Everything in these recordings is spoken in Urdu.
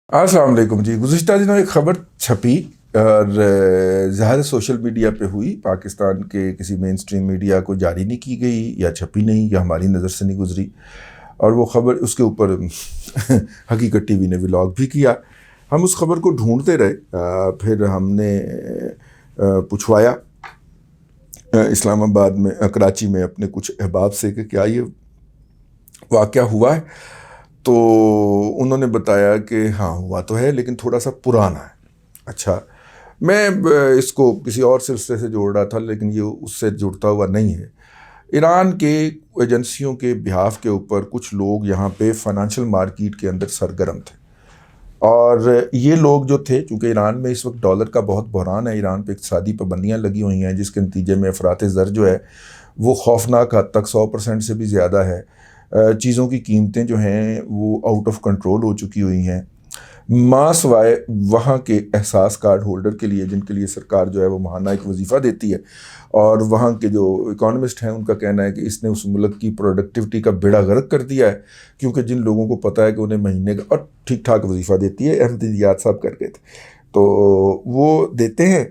السلام علیکم جی. گزشتہ دنوں ایک خبر چھپی اور ظاہر سوشل میڈیا پہ ہوئی. پاکستان کے کسی مین اسٹریم میڈیا کو جاری نہیں کی گئی یا چھپی نہیں یا ہماری نظر سے نہیں گزری, اور وہ خبر اس کے اوپر حقیقت ٹی وی نے ولاگ بھی کیا. ہم اس خبر کو ڈھونڈتے رہے, پھر ہم نے پوچھوایا اسلام آباد میں, کراچی میں اپنے کچھ احباب سے کہ کیا یہ واقعہ ہوا ہے. تو انہوں نے بتایا کہ ہاں ہوا تو ہے لیکن تھوڑا سا پرانا ہے. اچھا, میں اس کو کسی اور سلسلے سے جوڑ رہا تھا لیکن یہ اس سے جڑتا ہوا نہیں ہے. ایران کے ایجنسیوں کے بہاف کے اوپر کچھ لوگ یہاں پہ فائنانشل مارکیٹ کے اندر سرگرم تھے, اور یہ لوگ جو تھے, چونکہ ایران میں اس وقت ڈالر کا بہت بحران ہے, ایران پہ اقتصادی پابندیاں لگی ہوئی ہیں جس کے نتیجے میں افراط زر جو ہے وہ خوفناک حد تک 100% سے بھی زیادہ ہے. چیزوں کی قیمتیں جو ہیں وہ آؤٹ آف کنٹرول ہو چکی ہوئی ہیں, ماں سوائے وہاں کے احساس کارڈ ہولڈر کے لیے جن کے لیے سرکار جو ہے وہ ماہانہ ایک وظیفہ دیتی ہے, اور وہاں کے جو اکانومسٹ ہیں ان کا کہنا ہے کہ اس نے اس ملک کی پروڈکٹیوٹی کا بیڑا غرق کر دیا ہے, کیونکہ جن لوگوں کو پتہ ہے کہ انہیں مہینے کا اور ٹھیک ٹھاک وظیفہ دیتی ہے, احمد دیات صاحب کر گئے تھے تو وہ دیتے ہیں,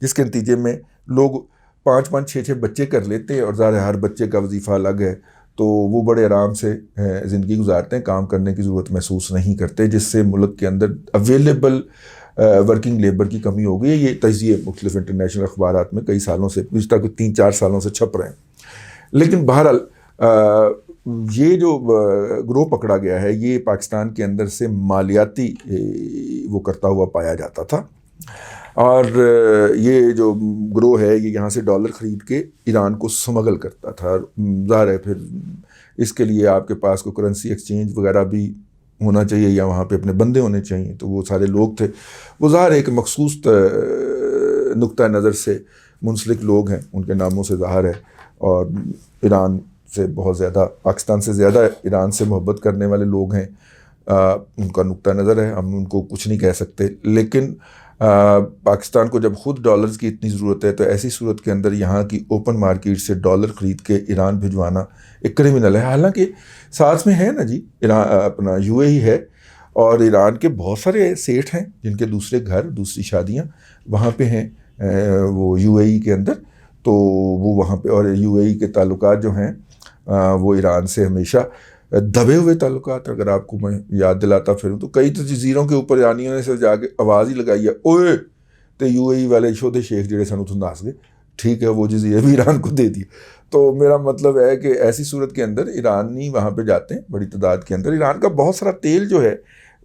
جس کے نتیجے میں لوگ 5 6 بچے کر لیتے ہیں, اور ظاہر ہر بچے کا وظیفہ الگ ہے تو وہ بڑے آرام سے زندگی گزارتے ہیں, کام کرنے کی ضرورت محسوس نہیں کرتے, جس سے ملک کے اندر اویلیبل ورکنگ لیبر کی کمی ہو گئی ہے. یہ تجزیے مختلف انٹرنیشنل اخبارات میں کئی سالوں سے, گزشتہ 3 4 سالوں سے چھپ رہے ہیں. لیکن بہرحال یہ جو گروہ پکڑا گیا ہے یہ پاکستان کے اندر سے مالیاتی وہ کرتا ہوا پایا جاتا تھا, اور یہ جو گروہ ہے یہ یہاں سے ڈالر خرید کے ایران کو سمگل کرتا تھا. ظاہر ہے پھر اس کے لیے آپ کے پاس کوئی کرنسی ایکسچینج وغیرہ بھی ہونا چاہیے یا وہاں پہ اپنے بندے ہونے چاہیے, تو وہ سارے لوگ تھے. وہ ظاہر ہے ایک مخصوص نقطہ نظر سے منسلک لوگ ہیں, ان کے ناموں سے ظاہر ہے, اور ایران سے بہت زیادہ, پاکستان سے زیادہ ایران سے محبت کرنے والے لوگ ہیں. ان کا نقطہ نظر ہے, ہم ان کو کچھ نہیں کہہ سکتے. لیکن پاکستان کو جب خود ڈالرز کی اتنی ضرورت ہے تو ایسی صورت کے اندر یہاں کی اوپن مارکیٹ سے ڈالر خرید کے ایران بھجوانا ایک کرمنل ہے. حالانکہ ساتھ میں ہے نا جی ایران, اپنا یو اے ای ہے, اور ایران کے بہت سارے سیٹھ ہیں جن کے دوسرے گھر, دوسری شادیاں وہاں پہ ہیں وہ یو اے ای کے اندر, تو وہ وہاں پہ, اور یو اے ای کے تعلقات جو ہیں وہ ایران سے ہمیشہ دبے ہوئے تعلقات. اگر آپ کو میں یاد دلاتا پھروں تو کئی تو جزیروں کے اوپر ایرانیوں نے سے جا کے آواز ہی لگائی ہے, اوئے تو یو اے ای والے شودے شیخ جڑے سن اتوں ناس گئے, ٹھیک ہے وہ جزیرے بھی ایران کو دے دیے. تو میرا مطلب ہے کہ ایسی صورت کے اندر ایرانی وہاں پہ جاتے ہیں بڑی تعداد کے اندر. ایران کا بہت سارا تیل جو ہے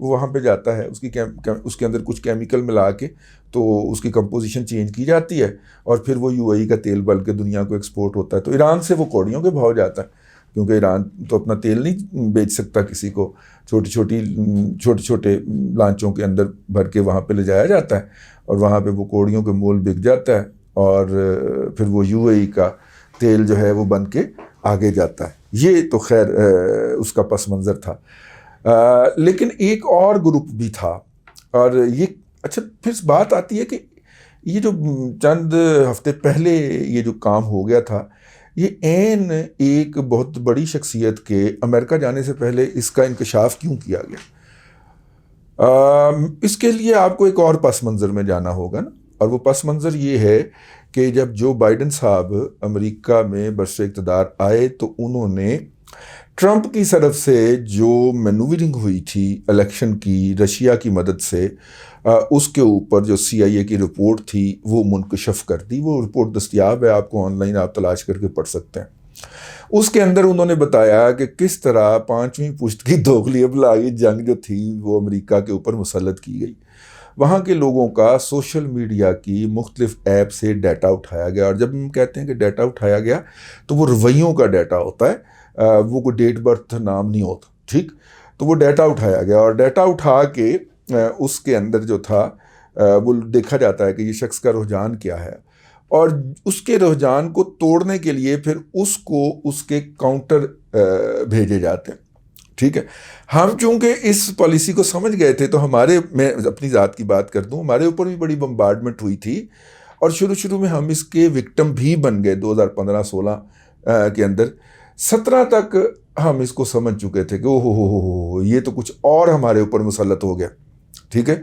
وہ وہاں پہ جاتا ہے, اس کے اندر کچھ کیمیکل ملا کے تو اس کی کمپوزیشن چینج کی جاتی ہے, اور پھر وہ یو اے ای کا تیل بن کے دنیا کو ایکسپورٹ ہوتا ہے. تو ایران سے وہ کوڑیوں کے بھاؤ جاتا ہے, کیونکہ ایران تو اپنا تیل نہیں بیچ سکتا کسی کو, چھوٹے لانچوں کے اندر بھر کے وہاں پہ لے جایا جاتا ہے, اور وہاں پہ وہ کوڑیوں کے مول بک جاتا ہے, اور پھر وہ یو اے ای کا تیل جو ہے وہ بن کے آگے جاتا ہے. یہ تو خیر اس کا پس منظر تھا. لیکن ایک اور گروپ بھی تھا, اور یہ اچھا پھر بات آتی ہے کہ یہ جو چند ہفتے پہلے یہ جو کام ہو گیا تھا, یہ عین ایک بہت بڑی شخصیت کے امریکہ جانے سے پہلے اس کا انکشاف کیوں کیا گیا؟ اس کے لیے آپ کو ایک اور پس منظر میں جانا ہوگا نا, اور وہ پس منظر یہ ہے کہ جب جو بائیڈن صاحب امریکہ میں برسر اقتدار آئے تو انہوں نے ٹرمپ کی طرف سے جو مینوورنگ ہوئی تھی الیکشن کی رشیا کی مدد سے, اس کے اوپر جو سی آئی اے کی رپورٹ تھی وہ منکشف کر دی. وہ رپورٹ دستیاب ہے, آپ کو آن لائن آپ تلاش کر کے پڑھ سکتے ہیں. اس کے اندر انہوں نے بتایا کہ کس طرح 5ویں پشت کی دوغلی ابلاغی جنگ جو تھی وہ امریکہ کے اوپر مسلط کی گئی. وہاں کے لوگوں کا سوشل میڈیا کی مختلف ایپ سے ڈیٹا اٹھایا گیا, اور جب ہم کہتے ہیں کہ ڈیٹا اٹھایا گیا تو وہ رویوں کا ڈیٹا ہوتا ہے, وہ کوئی ڈیٹ برتھ نام نہیں ہوتا, ٹھیک. تو وہ ڈیٹا اٹھایا گیا, اور ڈیٹا اٹھا کے اس کے اندر جو تھا وہ دیکھا جاتا ہے کہ یہ شخص کا رجحان کیا ہے, اور اس کے رجحان کو توڑنے کے لیے پھر اس کو اس کے کاؤنٹر بھیجے جاتے ہیں, ٹھیک ہے. ہم چونکہ اس پالیسی کو سمجھ گئے تھے تو ہمارے, میں اپنی ذات کی بات کر دوں, ہمارے اوپر بھی بڑی بمبارڈمنٹ ہوئی تھی, اور شروع میں ہم اس کے وکٹم بھی بن گئے. 2015-16 کے اندر 17 تک ہم اس کو سمجھ چکے تھے کہ او ہو یہ تو کچھ اور ہمارے اوپر مسلط ہو گیا. ٹھیک ہے.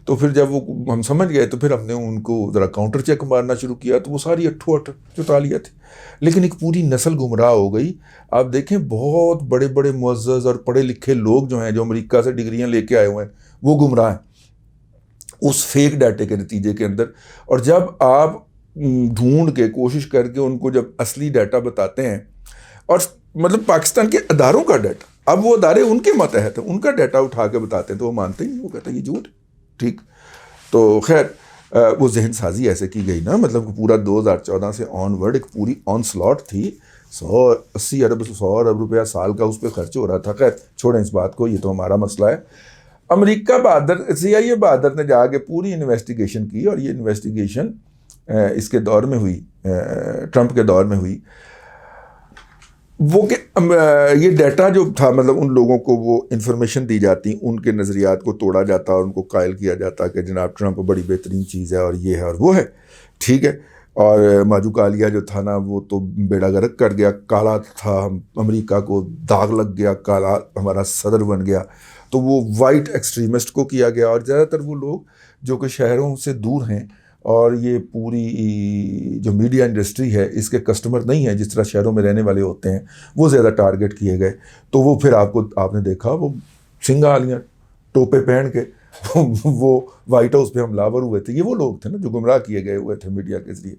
تو پھر جب وہ ہم سمجھ گئے تو پھر ہم نے ان کو ذرا کاؤنٹر چیک مارنا شروع کیا تو وہ ساری اٹھو اٹھ چوتالیاں تھی. لیکن ایک پوری نسل گمراہ ہو گئی. آپ دیکھیں بہت بڑے بڑے معزز اور پڑھے لکھے لوگ جو ہیں جو امریکہ سے ڈگریاں لے کے آئے ہوئے ہیں وہ گمراہ ہیں اس فیک ڈاٹے کے نتیجے کے اندر. اور جب آپ ڈھونڈ کے کوشش کر کے ان کو جب اصلی ڈاٹا بتاتے ہیں اور مطلب پاکستان کے اداروں کا ڈاٹا, اب وہ ادارے ان کے ماتحت ہیں, ان کا ڈاٹا اٹھا کے بتاتے ہیں تو وہ مانتے ہی نہیں, وہ کہتے ہیں یہ جھوٹ. ٹھیک. تو خیر وہ ذہن سازی ایسے کی گئی نا, مطلب پورا 2014 سے آن ورڈ ایک پوری آن سلاٹ تھی. 100 ارب روپیہ سال کا اس پہ خرچ ہو رہا تھا. خیر چھوڑیں اس بات کو, یہ تو ہمارا مسئلہ ہے. امریکہ بہادر CIA بہادر نے جا کے پوری انویسٹیگیشن کی اور یہ انویسٹیگیشن اس کے دور میں ہوئی, ٹرمپ کے دور میں ہوئی. وہ کہ یہ ڈیٹا جو تھا مطلب ان لوگوں کو وہ انفارمیشن دی جاتی, ان کے نظریات کو توڑا جاتا اور ان کو قائل کیا جاتا کہ جناب ٹرمپ بڑی بہترین چیز ہے اور یہ ہے اور وہ ہے. ٹھیک ہے. اور ماجو کالیا جو تھا نا وہ تو بیڑا غرق کر گیا, کالا تھا, امریکہ کو داغ لگ گیا, کالا ہمارا صدر بن گیا. تو وہ وائٹ ایکسٹریمسٹ کو کیا گیا. اور زیادہ تر وہ لوگ جو کہ شہروں سے دور ہیں اور یہ پوری جو میڈیا انڈسٹری ہے اس کے کسٹمر نہیں ہیں, جس طرح شہروں میں رہنے والے ہوتے ہیں, وہ زیادہ ٹارگٹ کیے گئے. تو وہ پھر آپ نے دیکھا وہ سنگھا والیاں ٹوپے پہن کے وہ وائٹ ہاؤس پہ حملہ آور ہوئے تھے. یہ وہ لوگ تھے نا جو گمراہ کیے گئے ہوئے تھے میڈیا کے ذریعے.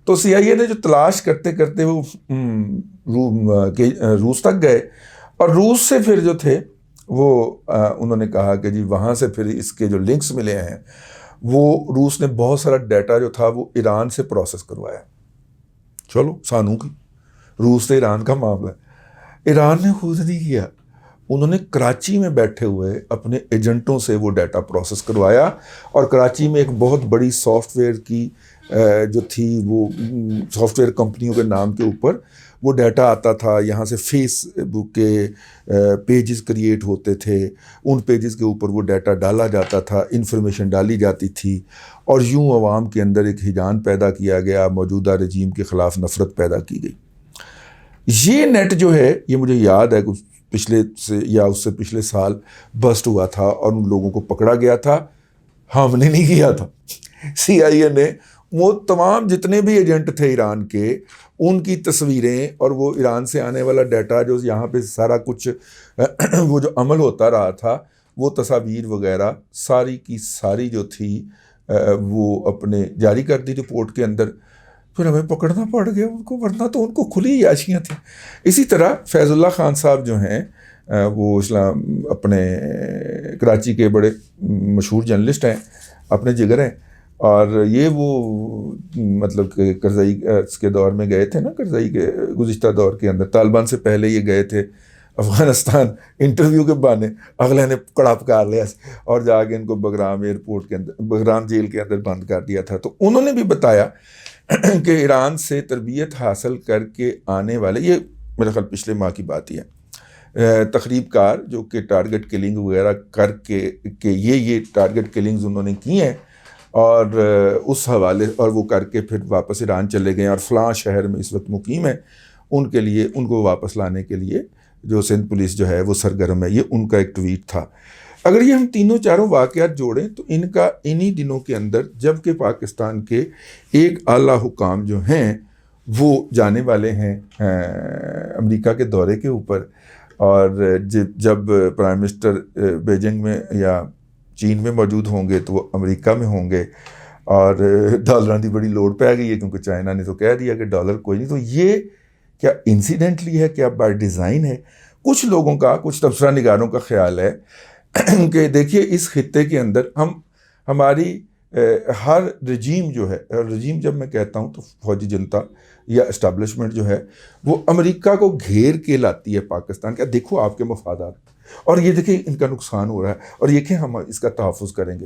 تو CIA نے جو تلاش کرتے کرتے وہ روس تک گئے اور روس سے پھر جو تھے وہ انہوں نے کہا کہ جی وہاں سے پھر اس کے جو لنکس ملے ہیں وہ روس نے بہت سارا ڈیٹا جو تھا وہ ایران سے پروسیس کروایا. چلو سانوں کی روس سے ایران کا معاملہ ہے. ایران نے خود نہیں کیا, انہوں نے کراچی میں بیٹھے ہوئے اپنے ایجنٹوں سے وہ ڈیٹا پروسیس کروایا. اور کراچی میں ایک بہت بڑی سافٹ ویئر کی جو تھی وہ سافٹ ویئر کمپنیوں کے نام کے اوپر وہ ڈیٹا آتا تھا. یہاں سے فیس بک کے پیجز کریٹ ہوتے تھے, ان پیجز کے اوپر وہ ڈیٹا ڈالا جاتا تھا, انفارمیشن ڈالی جاتی تھی اور یوں عوام کے اندر ایک ہیجان پیدا کیا گیا, موجودہ رجیم کے خلاف نفرت پیدا کی گئی. یہ نیٹ جو ہے یہ مجھے یاد ہے کچھ پچھلے سے یا اس سے پچھلے سال بسٹ ہوا تھا اور ان لوگوں کو پکڑا گیا تھا. ہم نے نہیں کیا تھا, CIA نے وہ تمام جتنے بھی ایجنٹ تھے ایران کے ان کی تصویریں اور وہ ایران سے آنے والا ڈیٹا جو یہاں پہ سارا کچھ وہ جو عمل ہوتا رہا تھا وہ تصاویر وغیرہ ساری کی ساری جو تھی وہ اپنے جاری کر دی رپورٹ کے اندر. پھر ہمیں پکڑنا پڑ گیا ان کو, ورنہ تو ان کو کھلی عیاشیاں تھیں. اسی طرح فیض اللہ خان صاحب جو ہیں وہ اسلام اپنے کراچی کے بڑے مشہور جرنلسٹ ہیں, اپنے جگر ہیں. اور یہ وہ مطلب کہ کرزئی کے دور میں گئے تھے نا, کرزئی کے گزشتہ دور کے اندر طالبان سے پہلے یہ گئے تھے افغانستان انٹرویو کے بہانے, اگلے نے کڑا پکار لیا اور جا کے ان کو بگرام ایئرپورٹ کے اندر بگرام جیل کے اندر بند کر دیا تھا. تو انہوں نے بھی بتایا کہ ایران سے تربیت حاصل کر کے آنے والے, یہ میرے خیال پچھلے ماہ کی بات ہی ہے, تخریب کار جو کہ ٹارگٹ کلنگ وغیرہ کر کے کہ یہ ٹارگٹ کلنگز انہوں نے کی ہیں اور اس حوالے اور وہ کر کے پھر واپس ایران چلے گئے اور فلاں شہر میں اس وقت مقیم ہے. ان کے لیے ان کو واپس لانے کے لیے جو سندھ پولیس جو ہے وہ سرگرم ہے. یہ ان کا ایک ٹویٹ تھا. اگر یہ ہم تینوں چاروں واقعات جوڑیں تو ان کا انہی دنوں کے اندر جب کہ پاکستان کے ایک اعلیٰ حکام جو ہیں وہ جانے والے ہیں امریکہ کے دورے کے اوپر, اور جب پرائم منسٹر بیجنگ میں یا چین میں موجود ہوں گے تو وہ امریکہ میں ہوں گے, اور ڈالروں کی بڑی لوڑ پہ گئی ہے کیونکہ چائنا نے تو کہہ دیا کہ ڈالر کوئی نہیں. تو یہ کیا انسیڈنٹلی ہے, کیا بائی ڈیزائن ہے؟ کچھ لوگوں کا, کچھ تبصرہ نگاروں کا خیال ہے کہ دیکھیے اس خطے کے اندر ہماری ہر رجیم جو ہے, رجیم جب میں کہتا ہوں تو فوجی جنتا یا اسٹیبلشمنٹ جو ہے وہ امریکہ کو گھیر کے لاتی ہے پاکستان کا. دیکھو آپ کے مفادات, اور یہ دیکھیں ان کا نقصان ہو رہا ہے اور یہ کہ ہم اس کا تحفظ کریں گے.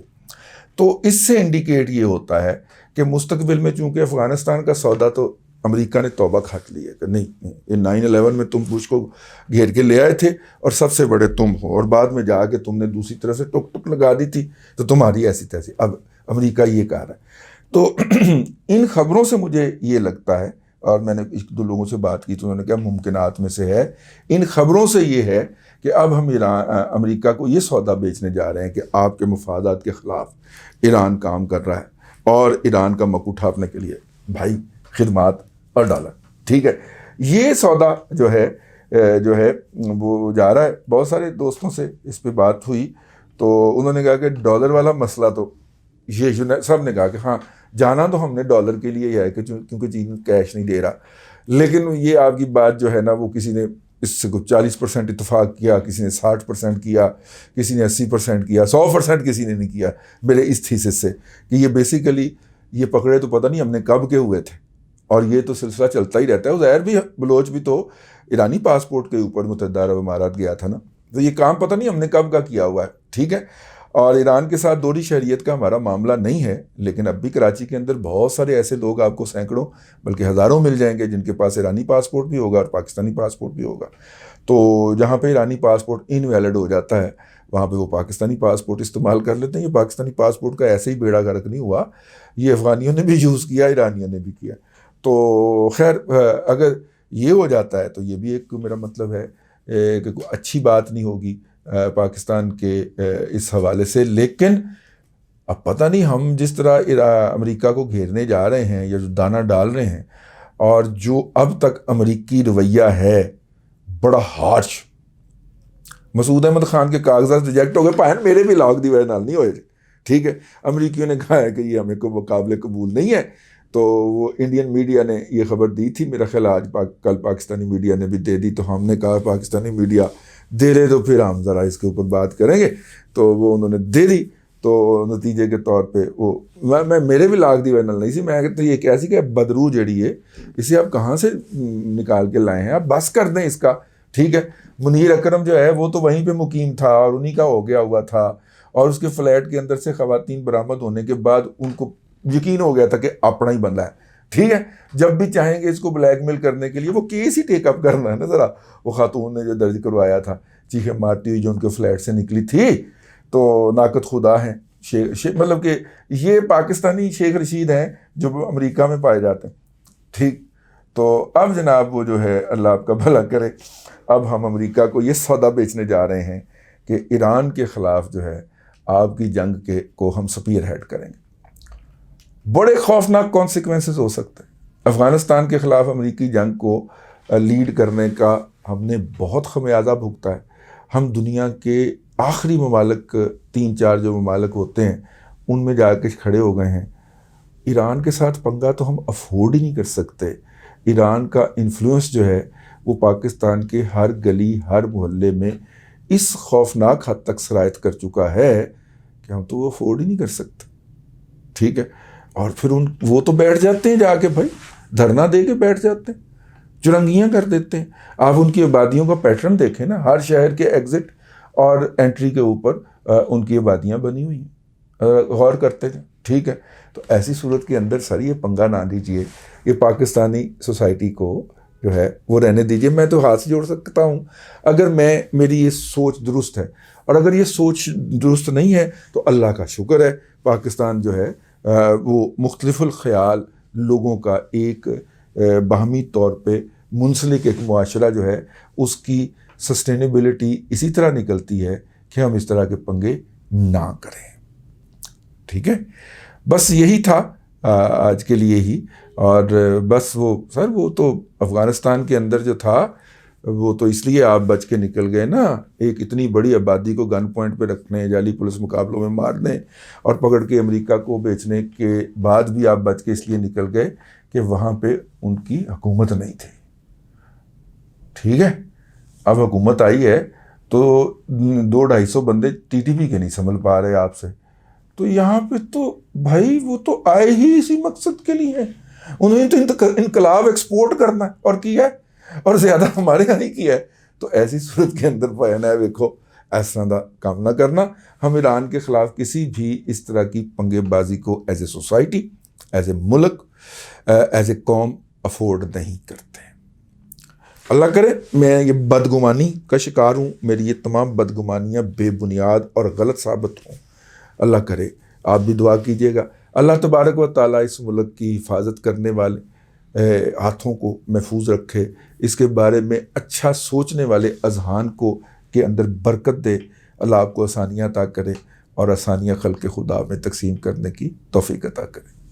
تو اس سے انڈیکیٹ یہ ہوتا ہے کہ مستقبل میں چونکہ افغانستان کا سودا تو امریکہ نے توبہ کھٹ لی ہے کہ نہیں, یہ 9/11 میں تم بش کو گھیر کے لے آئے تھے اور سب سے بڑے تم ہو, اور بعد میں جا کے تم نے دوسری طرف سے ٹک ٹک لگا دی تھی تو تمہاری ایسی تیسی. اب امریکہ یہ کہہ رہا ہے. تو ان خبروں سے مجھے یہ لگتا ہے, اور میں نے ایک دو لوگوں سے بات کی تو انہوں نے کہا ممکنات میں سے ہے, ان خبروں سے یہ ہے کہ اب ہم امریکہ کو یہ سودا بیچنے جا رہے ہیں کہ آپ کے مفادات کے خلاف ایران کام کر رہا ہے اور ایران کا مک اٹھانے کے لیے بھائی خدمات اور ڈالر. ٹھیک ہے, یہ سودا جو ہے وہ جا رہا ہے. بہت سارے دوستوں سے اس پہ بات ہوئی تو انہوں نے کہا کہ ڈالر والا مسئلہ تو یہ سب نے کہا کہ ہاں جانا تو ہم نے ڈالر کے لیے ہی ہے کیونکہ چین کیش نہیں دے رہا. لیکن یہ آپ کی بات جو ہے نا وہ کسی نے اس سے کچھ 40% اتفاق کیا, کسی نے 60% کیا, کسی نے 80% کیا, 100% کسی نے نہیں کیا میرے اس تھیسس سے کہ یہ بیسیکلی یہ پکڑے تو پتہ نہیں ہم نے کب کے ہوئے تھے اور یہ تو سلسلہ چلتا ہی رہتا ہے. ظاہر بھی بلوچ بھی تو ایرانی پاسپورٹ کے اوپر متحدہ عرب امارات گیا تھا نا, تو یہ کام پتہ نہیں ہم نے کب کا کیا ہوا ہے. ٹھیک ہے, اور ایران کے ساتھ دوہری شہریت کا ہمارا معاملہ نہیں ہے, لیکن اب بھی کراچی کے اندر بہت سارے ایسے لوگ آپ کو سینکڑوں بلکہ ہزاروں مل جائیں گے جن کے پاس ایرانی پاسپورٹ بھی ہوگا اور پاکستانی پاسپورٹ بھی ہوگا. تو جہاں پہ ایرانی پاسپورٹ انویلڈ ہو جاتا ہے وہاں پہ وہ پاکستانی پاسپورٹ استعمال کر لیتے ہیں. یہ پاکستانی پاسپورٹ کا ایسے ہی بیڑا غرق نہیں ہوا, یہ افغانیوں نے بھی یوز کیا, ایرانیوں نے بھی کیا. تو خیر اگر یہ ہو جاتا ہے تو یہ بھی ایک میرا مطلب ہے کہ کوئی اچھی بات نہیں ہوگی پاکستان کے اس حوالے سے. لیکن اب پتہ نہیں ہم جس طرح امریکہ کو گھیرنے جا رہے ہیں یا جو دانہ ڈال رہے ہیں اور جو اب تک امریکی رویہ ہے بڑا ہارش. مسعود احمد خان کے کاغذات ریجیکٹ ہو گئے, پائن میرے بھی لاگ دی وجہ نال نہیں ہوئے. ٹھیک ہے, امریکیوں نے کہا ہے کہ یہ ہمیں کو قابل قبول نہیں ہے. تو وہ انڈین میڈیا نے یہ خبر دی تھی, میرا خیال آج کل پاکستانی میڈیا نے بھی دے دی. تو ہم نے کہا پاکستانی میڈیا دے رہے تو پھر ہم ذرا اس کے اوپر بات کریں گے. تو وہ انہوں نے دے دی. تو نتیجے کے طور پہ وہ میں میرے بھی لاگ دی وائنل نہیں سی. میں کہتا یہ کیا سی کہ بدرو جڑی ہے اسے آپ کہاں سے نکال کے لائے ہیں, آپ بس کر دیں اس کا. ٹھیک ہے, منیر اکرم جو ہے وہ تو وہیں پہ مقیم تھا اور انہی کا ہو گیا ہوا تھا, اور اس کے فلیٹ کے اندر سے خواتین برآمد ہونے کے بعد ان کو یقین ہو گیا تھا کہ اپنا ہی بندہ ہے. ٹھیک ہے, جب بھی چاہیں گے اس کو بلیک میل کرنے کے لیے وہ کیس ہی ٹیک اپ کرنا ہے نا. ذرا وہ خاتون نے جو درج کروایا تھا چیخیں مارتی ہوئی جو ان کے فلیٹ سے نکلی تھی, تو ناقد خدا ہیں مطلب کہ یہ پاکستانی شیخ رشید ہیں جو امریکہ میں پائے جاتے ہیں. ٹھیک, تو اب جناب وہ جو ہے اللہ آپ کا بھلا کرے, اب ہم امریکہ کو یہ سودا بیچنے جا رہے ہیں کہ ایران کے خلاف جو ہے آپ کی جنگ کو ہم سپیئر ہیڈ کریں گے. بڑے خوفناک کانسیکوینسز ہو سکتے ہیں. افغانستان کے خلاف امریکی جنگ کو لیڈ کرنے کا ہم نے بہت خمیازہ بھگتا ہے. ہم دنیا کے آخری ممالک 3-4 جو ممالک ہوتے ہیں ان میں جا کے کھڑے ہو گئے ہیں. ایران کے ساتھ پنگا تو ہم افورڈ ہی نہیں کر سکتے. ایران کا انفلوئنس جو ہے وہ پاکستان کے ہر گلی ہر محلے میں اس خوفناک حد تک سرایت کر چکا ہے کہ ہم تو وہ افورڈ ہی نہیں کر سکتے. ٹھیک ہے, اور پھر وہ تو بیٹھ جاتے ہیں جا کے بھائی دھرنا دے کے بیٹھ جاتے ہیں, چرنگیاں کر دیتے ہیں. آپ ان کی آبادیوں کا پیٹرن دیکھیں نا, ہر شہر کے ایگزٹ اور انٹری کے اوپر ان کی آبادیاں بنی ہوئی ہیں, غور کرتے تھے. ٹھیک ہے, تو ایسی صورت کے اندر سر یہ پنگا نہ دیجیے, یہ پاکستانی سوسائٹی کو جو ہے وہ رہنے دیجیے. میں تو ہاتھ سے جوڑ سکتا ہوں اگر میری یہ سوچ درست ہے, اور اگر یہ سوچ درست نہیں ہے تو اللہ کا شکر ہے پاکستان جو ہے وہ مختلف الخیال لوگوں کا ایک باہمی طور پہ منسلک ایک معاشرہ جو ہے اس کی سسٹینیبلٹی اسی طرح نکلتی ہے کہ ہم اس طرح کے پنگے نہ کریں. ٹھیک ہے, بس یہی تھا آج کے لیے ہی. اور بس وہ تو افغانستان کے اندر جو تھا وہ تو اس لیے آپ بچ کے نکل گئے نا, ایک اتنی بڑی آبادی کو گن پوائنٹ پہ رکھنے, جعلی پولیس مقابلوں میں مارنے اور پکڑ کے امریکہ کو بیچنے کے بعد بھی آپ بچ کے اس لیے نکل گئے کہ وہاں پہ ان کی حکومت نہیں تھی. ٹھیک ہے, اب حکومت آئی ہے تو 200-250 بندے ٹی ٹی پی کے نہیں سنبھل پا رہے آپ سے. تو یہاں پہ تو بھائی وہ تو آئے ہی اسی مقصد کے لیے ہیں, انہوں نے تو انقلاب ایکسپورٹ کرنا ہے اور کیا ہے, اور زیادہ ہمارے یہاں نہیں کیا ہے. تو ایسی صورت کے اندر بیان ہے دیکھو اس طرح کا کام نہ کرنا. ہم ایران کے خلاف کسی بھی اس طرح کی پنگے بازی کو as a society, as a ملک, ایز اے قوم افورڈ نہیں کرتے. اللہ کرے میں یہ بدگمانی کا شکار ہوں, میری یہ تمام بدگمانیاں بے بنیاد اور غلط ثابت ہوں. اللہ کرے آپ بھی دعا کیجیے گا اللہ تبارک و تعالیٰ اس ملک کی حفاظت کرنے والے ہاتھوں کو محفوظ رکھے, اس کے بارے میں اچھا سوچنے والے اذہان کو کے اندر برکت دے، اللہ آپ کو آسانیاں عطا کرے اور آسانیاں خلق خدا میں تقسیم کرنے کی توفیق عطا کرے.